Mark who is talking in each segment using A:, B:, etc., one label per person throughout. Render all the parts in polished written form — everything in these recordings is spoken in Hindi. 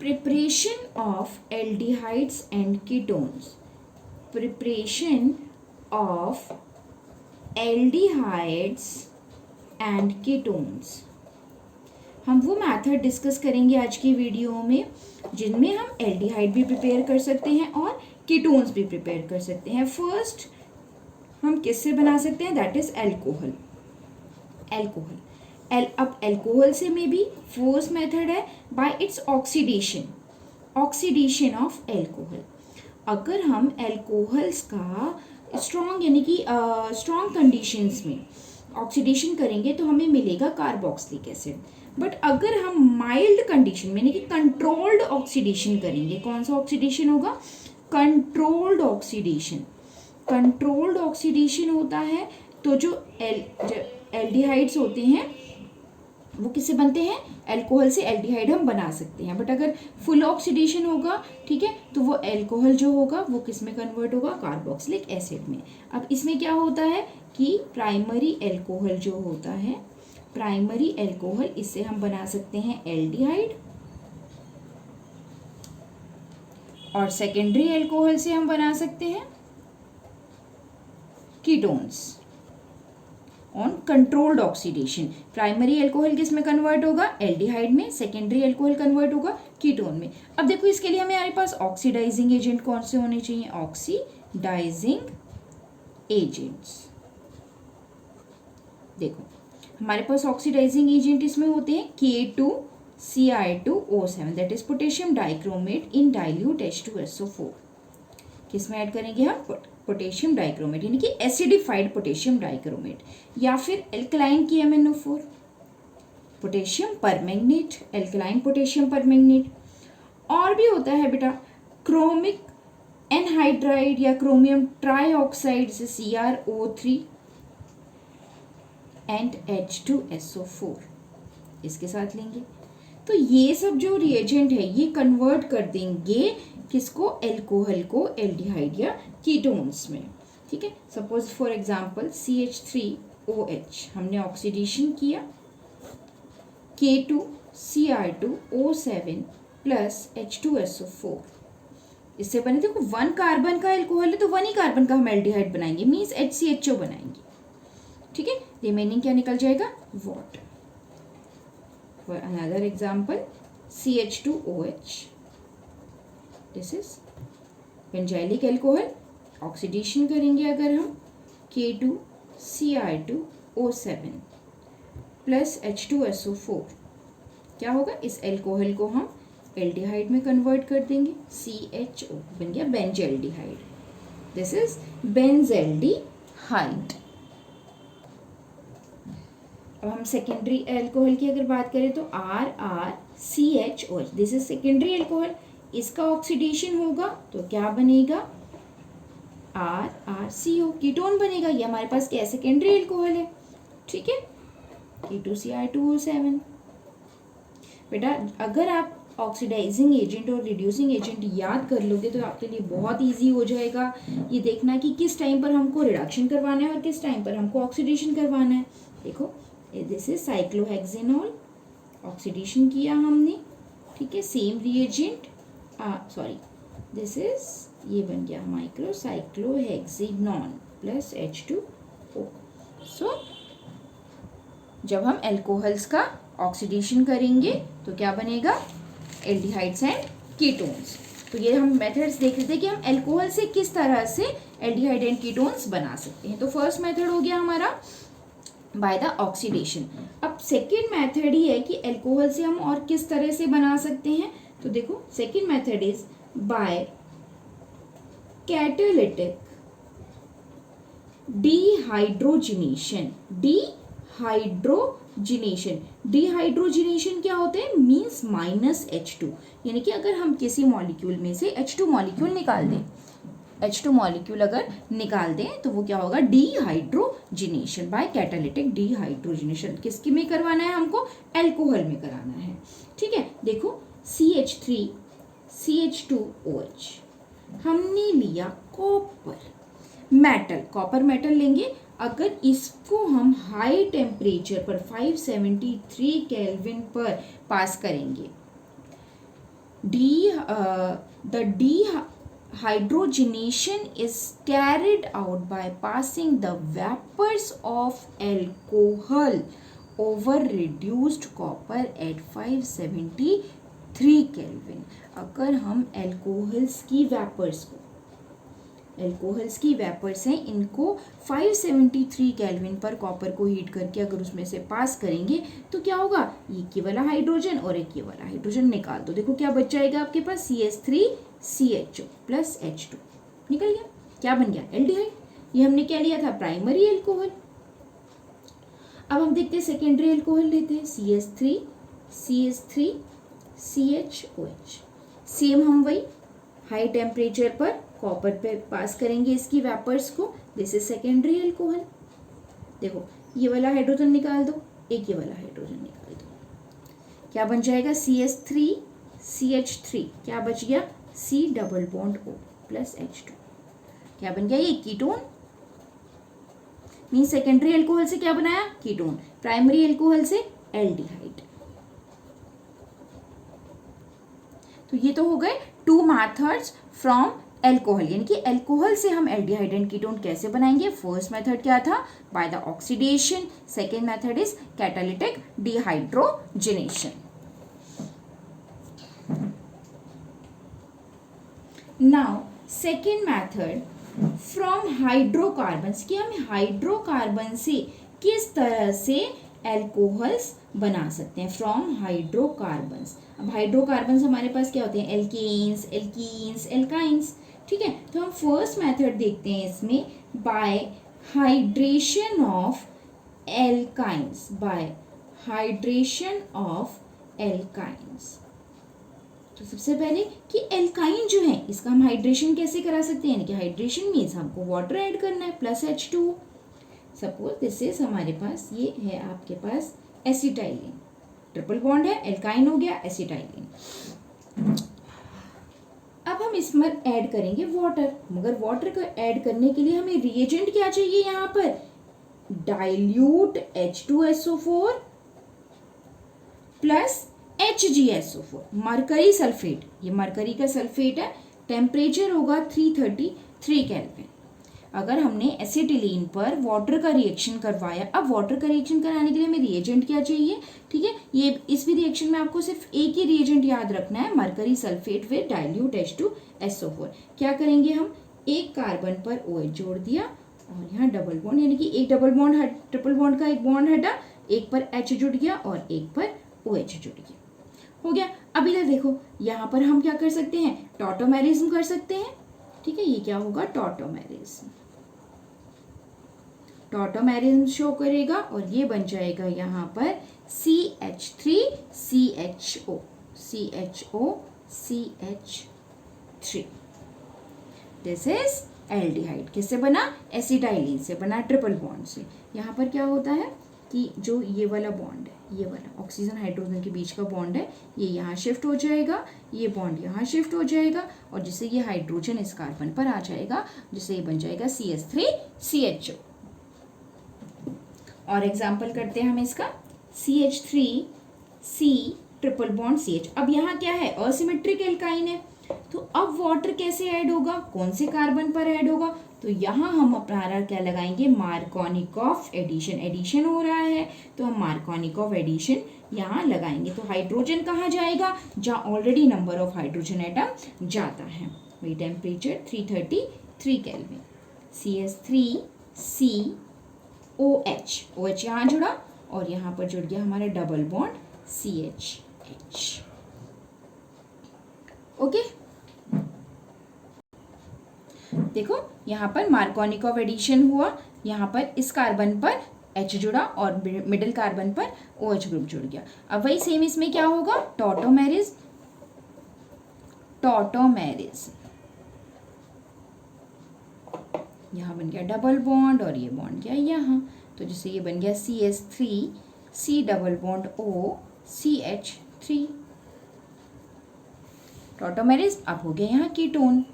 A: Preparation of aldehydes and ketones. Preparation of aldehydes and ketones. हम वो मेथड डिस्कस करेंगे आज की वीडियो में जिनमें हम एल्डिहाइड भी प्रिपेयर कर सकते हैं और कीटोन्स भी प्रिपेयर कर सकते हैं. फर्स्ट हम किससे बना सकते हैं, दैट इज एल्कोहल. अब एल्कोहल से में भी फर्स्ट मेथड है bye its oxidation of alcohol. अगर हम एल्कोहल्स का स्ट्रॉन्ग यानी कि स्ट्रॉन्ग कंडीशंस में ऑक्सीडेशन करेंगे तो हमें मिलेगा कार्बोक्सिलिक एसिड. बट अगर हम माइल्ड कंडीशन में यानी कि कंट्रोल्ड ऑक्सीडेशन करेंगे, कौन सा ऑक्सीडेशन होगा, कंट्रोल्ड ऑक्सीडेशन होता है तो जो एल्डिहाइड्स होते हैं वो किससे बनते हैं, एल्कोहल से एल्डिहाइड हम बना सकते हैं. बट अगर फुल ऑक्सीडेशन होगा, ठीक है, तो वो एल्कोहल जो होगा वो किस में कन्वर्ट होगा, कार्बोक्सिलिक एसिड में. अब इसमें क्या होता है कि प्राइमरी एल्कोहल जो होता है, प्राइमरी एल्कोहल, इससे हम बना सकते हैं एल्डिहाइड और सेकेंडरी एल्कोहल से हम बना सकते हैं ketones on controlled oxidation. Primary alcohol किस में कन्वर्ट होगा, एल्डिहाइड में. सेकेंडरी एल्कोहल कन्वर्ट होगा कीटोन में. अब देखो इसके लिए हमारे पास ऑक्सीडाइजिंग एजेंट कौन से होने चाहिए, ऑक्सीडाइजिंग एजेंट्स. देखो हमारे पास ऑक्सीडाइजिंग एजेंट इसमें होते हैं K2Cl2O7 that is potassium dichromate in dilute H2SO4. किसमें ऐड करेंगे हम, पोटेशियम डाइक्रोमेट यानी कि एसिडिफाइड पोटेशियम डाइक्रोमेट, या फिर alkaline KMnO4, potassium permanganate, alkaline potassium permanganate. और भी होता है बेटा क्रोमिक एनहाइड्राइड या क्रोमियम ट्राइऑक्साइड से CrO3 एंड H2SO4 इसके साथ लेंगे. तो ये सब जो रिएजेंट है ये कन्वर्ट कर देंगे किसको, एल्कोहल को एल्डिहाइड या कीटोन्स में. ठीक है, सपोज फॉर एग्जांपल CH3OH हमने ऑक्सीडेशन किया, K2Cr2O7 प्लस H2SO4 इससे बने. देखो 1 कार्बन का एल्कोहल है तो 1 ही कार्बन का हम एल्डिहाइड बनाएंगे, मीन्स HCHO बनाएंगे. ठीक है, रिमेनिंग क्या निकल जाएगा, water. For another example CH2OH, this is benzylic alcohol. Oxidation करेंगे अगर हम K2Cr2O7 प्लस H2SO4, क्या होगा, इस एल्कोहल को हम एल्डिहाइड में कन्वर्ट कर देंगे, CHO बन गया बेंजाल्डिहाइड. This is benzaldehyde. अब हम सेकेंडरी एल्कोहल की अगर बात करें तो RrCHOH, this is secondary alcohol. इसका ऑक्सीडेशन होगा तो क्या बनेगा, RrCO, कीटोन बनेगा. ये हमारे पास क्या, सेकेंडरी एल्कोहल है. ठीक है, K2Cr2O7. बेटा अगर आप ऑक्सीडाइजिंग एजेंट और रिड्यूसिंग एजेंट याद कर लोगे तो आपके लिए बहुत इजी हो जाएगा ये देखना कि किस टाइम पर हमको रिडक्शन करवाना है और किस टाइम पर हमको ऑक्सीडेशन करवाना है. देखो दिस इज साइक्लोहेक्सेनॉल, ऑक्सीडेशन किया हमने. ठीक है, same reagent, sorry this is, ये बन गया माइक्रोसाइक्लोहेक्सेनॉन प्लस H2O. सो जब हम एल्कोहल्स का ऑक्सीडेशन करेंगे तो क्या बनेगा, एल्डिहाइड्स एंड कीटोन्स. तो ये हम मेथड्स देख रहे थे कि हम एल्कोहल से किस तरह से एल्डिहाइड एंड कीटोन्स बना सकते हैं. तो फर्स्ट मेथड हो गया हमारा बाय द ऑक्सीडेशन. अब सेकेंड मेथड ही है कि एल्कोहल से हम और किस तरह से बना सकते हैं. तो देखो second method is by catalytic dehydrogenation. Dehydrogenation क्या होते हैं, मीन्स -H2, यानी कि अगर हम किसी मॉलिक्यूल में से H2 मॉलिक्यूल निकाल दें, H2 मॉलिक्यूल अगर निकाल दें तो वो क्या होगा, डिहाइड्रोजिनेशन बाय कैटालिटिक डिहाइड्रोजिनेशन. किसकी में करवाना है हमको, एल्कोहल में कराना है. ठीक है, देखो CH3CH2OH हमने लिया कॉपर मेटल लेंगे. अगर इसको हम हाई टेम्परेचर पर 573 केल्विन पर पास करेंगे, the dehydrogenation is carried out by passing the vapors of alcohol over reduced copper at 573 kelvin. अगर हम एल्कोहल्स की वेपर्स हैं, इनको 573 केल्विन पर कॉपर को हीट करके अगर उसमें से पास करेंगे तो क्या होगा, एक ये वाला हाइड्रोजन और एक ये वाला हाइड्रोजन निकाल दो। देखो क्या बच जाएगा आपके पास, CH3CHO प्लस H2 निकल गया। क्या बन गया, एल्डिहाइड। ये हमने क्या लिया था, प्राइमरी एल्कोहल। अब हम देखते हैं सेकेंडरी एल्कोहल लेते हैं, CH3CH3CHOH। सेम हम वही हाई टेम्परेचर पर कॉपर पे पास करेंगे इसकी वेपर्स को। This is secondary alcohol. देखो ये वाला हाइड्रोजन निकाल दो, एक ये वाला हाइड्रोजन निकाल दो, क्या बन जाएगा, CH3CH3, क्या बच गया, C double bond O plus H2, क्या बन गया, ये कीटोन। मीन सेकेंडरी एल्कोहल से क्या बनाया, कीटोन, प्राइमरी एल्कोहल से एल्डिहाइड। तो ये तो हो गए 2 मेथड्स फ्रॉम एल्कोहल, यानी कि एल्कोहल से हम एल्डिहाइड एंड कीटोन कैसे बनाएंगे। फर्स्ट मेथड क्या था, by the oxidation. Second method is catalytic dehydrogenation. Now second method from hydrocarbons, कि हम हाइड्रोकार्बन से किस तरह से एल्कोहल्स बना सकते हैं, फ्रॉम हाइड्रोकार्बन्स। अब हाइड्रोकार्बन्स हमारे पास क्या होते हैं, एल्केन्स, एल्कीन्स, एल्काइंस, ठीक है। तो हम फर्स्ट मेथड देखते हैं इसमें, bye hydration of alkynes, bye hydration of alkynes. तो सबसे पहले कि एल्काइन जो है इसका हम हाइड्रेशन कैसे करा सकते हैं, यानी कि हाइड्रेशन मीन्स हमको वाटर ऐड करना है plus H2। Suppose this is हमारे पास, ये है आपके पास एसिटाइलिन, ट्रिपल बॉन्ड है, एल्काइन हो गया, एसिटाइलिन। अब हम इसमें ऐड करेंगे वाटर, मगर वाटर को ऐड करने के लिए हमें रिएजेंट क्या चाहिए, यहाँ पर dilute H2SO4 plus HgSO4, mercury sulphate. ये मरकरी का सल्फेट है, टेम्परेचर होगा 333 केल्विन। अगर हमने एसिटिलीन पर वाटर का रिएक्शन करवाया, अब वाटर का रिएक्शन कराने के लिए हमें रिएजेंट क्या चाहिए, ठीक है। ये इस भी रिएक्शन में आपको सिर्फ एक ही रिएजेंट याद रखना है, mercury sulphate with dilute H2SO4। क्या करेंगे हम, एक कार्बन पर OH जोड़ दिया और यहाँ डबल बॉन्ड, यानी कि एक डबल बॉन्ड, ट्रिपल बॉन्ड का एक बॉन्ड हटा, एक पर H जुड़ गया और एक पर OH जुड़ गया, हो गया। अब इधर देखो, यहाँ पर हम क्या कर सकते हैं, टॉटोमेरिज्म कर सकते हैं, ठीक है। ये क्या होगा, टॉटोमेरिज्म, टॉटोमेरिज्म शो करेगा और ये बन जाएगा यहाँ पर CH3CHO, CHO, this is aldehyde. किससे बना, एसिटाइलिन से बना, ट्रिपल बॉन्ड से। यहाँ पर क्या होता है कि जो ये वाला बॉन्ड है, ये वाला ऑक्सीजन हाइड्रोजन के बीच का बॉन्ड है, ये यहाँ शिफ्ट हो जाएगा, ये बॉन्ड यहाँ शिफ्ट हो जाएगा और जिससे ये हाइड्रोजन इस कार्बन पर आ जाएगा, जिससे ये बन जाएगा CH3CHO। और एग्जाम्पल करते हैं हम इसका, CH3C ट्रिपल बॉन्ड CH। अब यहाँ क्या है, असिमेट्रिक एल्काइन है, तो अब वाटर कैसे ऐड होगा, कौन से कार्बन पर ऐड होगा, तो यहाँ हम अपना क्या लगाएंगे, मार्कोनिकॉफ एडिशन। एडिशन हो रहा है तो हम मार्कोनिकॉफ एडिशन यहाँ लगाएंगे। तो हाइड्रोजन कहाँ जाएगा, जहाँ already number of hydrogen atom जाता है, वही टेम्परेचर 333 केल्विन। CH3COH, OH यहाँ जुड़ा और यहाँ पर जुड़ गया हमारा डबल बॉन्ड CH। ओके, देखो यहाँ पर मार्कोनिकॉफ एडिशन हुआ, यहाँ पर इस कार्बन पर H जुड़ा और मिडिल कार्बन पर OH ग्रुप जुड़ गया। अब वही सेम इसमें क्या होगा, टॉटोमेरिज्म, यहाँ बन गया डबल बॉन्ड और ये बॉन्ड गया यहाँ, तो जैसे ये बन गया CH3C double bond O CH3, tautomerism. अब हो गया यहाँ कीटोन।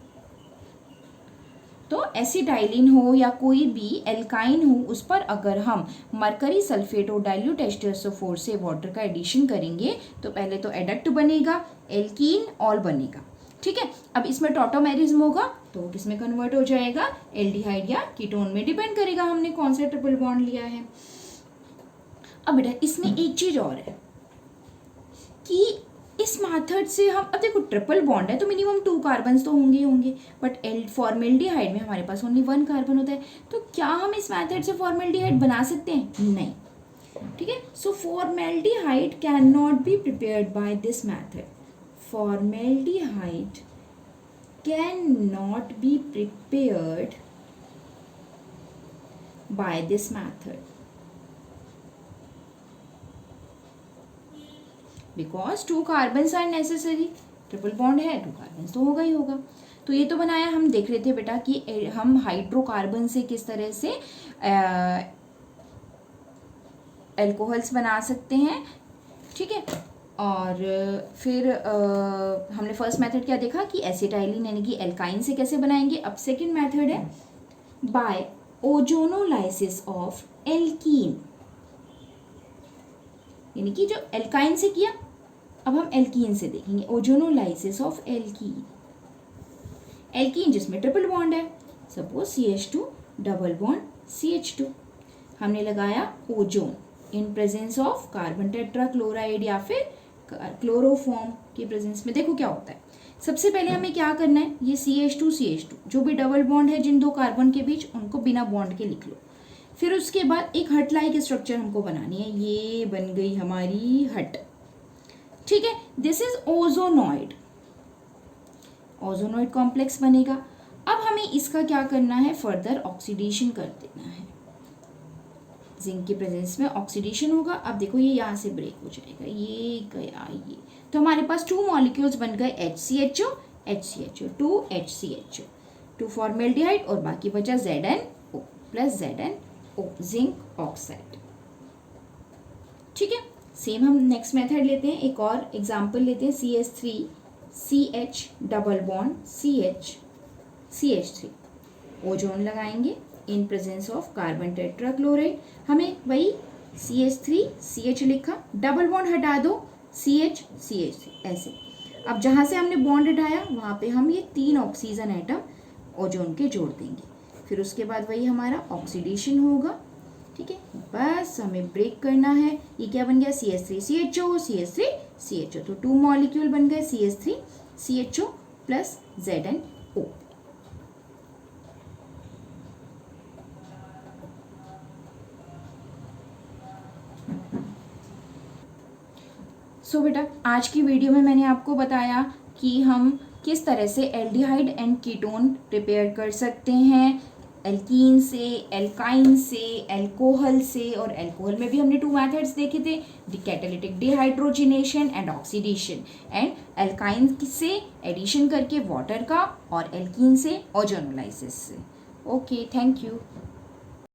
A: तो एसिटाइलिन हो या कोई भी एल्काइन हो, उस पर अगर हम मरकरी सल्फेट और डाइल्यूट H2SO4 से वाटर का एडिशन करेंगे तो पहले तो एडक्ट बनेगा, एल्कीन ऑल बनेगा, ठीक है। अब इसमें टॉटोमेरिज्म होगा तो किस में कन्वर्ट हो जाएगा, एल्डिहाइड या कीटोन में, डिपेंड करेगा हमने कौन सा ट्रिपल बॉन्ड लिया है। अब बेटा इसमें एक चीज और है कि इस मेथड से हम, अब देखो ट्रिपल बॉन्ड है तो मिनिमम 2 कार्बन तो होंगे ही होंगे, बट फॉर्मेल्डिहाइड में हमारे पास ओनली 1 कार्बन होता है, तो क्या हम इस मेथड से फॉर्मेल्डिहाइड बना सकते हैं, नहीं, ठीक है। So formaldehyde can not be prepared by this method, formaldehyde can not be prepared by this method because 2 carbons are necessary, triple bond है 2 कार्बन्स तो होगा ही होगा। तो ये तो बनाया, हम देख रहे थे बेटा कि हम हाइड्रोकार्बन से किस तरह से एल्कोहल्स बना सकते हैं, ठीक है। और फिर हमने फर्स्ट मेथड क्या देखा कि एसिटाइलिन यानी कि एल्काइन से कैसे बनाएंगे। अब सेकंड मेथड है बाय ओजोनोलाइसिस ऑफ एल्कीन, यानी कि जो एल्काइन से किया अब हम एल्कीन से देखेंगे, ओजोनोलाइसिस ऑफ एल्कीन, एल्कीन जिसमें ट्रिपल बॉन्ड है, suppose CH2 double bond CH2, हमने लगाया ozone in presence of carbon tetrachloride या फिर क्लोरोफॉर्म की प्रेजेंस में। देखो क्या होता है, सबसे पहले हमें क्या करना है, ये CH2 जो भी डबल बॉन्ड है जिन 2 कार्बन के बीच, उनको बिना बॉन्ड के लिख लो। फिर उसके बाद एक हट लाइक स्ट्रक्चर हमको बनानी है, ये बन गई हमारी हट, ठीक है। दिस इज ओजोनॉइड, ओजोनॉइड कॉम्प्लेक्स बनेगा। अब हमें इसका क्या करना है, फर्दर ऑक्सीडेशन कर देना है, जिंक की प्रेजेंस में ऑक्सीडेशन होगा। अब देखो ये यहाँ से ब्रेक हो जाएगा, ये गया ये, तो हमारे पास 2 मॉलिक्यूल्स बन गए HCHO 2 HCHO 2 फॉर्मेल्डिहाइड और बाकी बचा ZnO plus ZnO zinc oxide, ठीक है। सेम हम नेक्स्ट मेथड लेते हैं, एक और एग्जांपल लेते हैं, CH3 CH double bond CH3 ozone लगाएंगे in presence of carbon tetrachloride, हमें वही CH3 CH लिखा, डबल बॉन्ड हटा दो CH3 ऐसे। अब जहाँ से हमने बॉन्ड हटाया वहाँ पे हम ये 3 ऑक्सीजन एटम ओजोन के जोड़ देंगे, फिर उसके बाद वही हमारा ऑक्सीडेशन होगा, ठीक है। बस हमें ब्रेक करना है, ये क्या बन गया CH3CHO तो 2 मॉलिक्यूल बन गए CH3CHO प्लस ZnO। सो बेटा आज की वीडियो में मैंने आपको बताया कि हम किस तरह से एल्डिहाइड एंड कीटोन प्रिपेयर कर सकते हैं, एल्कीन से, एल्काइन से, एल्कोहल से, और एल्कोहल में भी हमने 2 मेथड्स देखे थे, catalytic dehydrogenation and oxidation, and alkyne से एडिशन करके वाटर का और एल्कीन से ओजोनोलाइसिस से। Okay, thank you.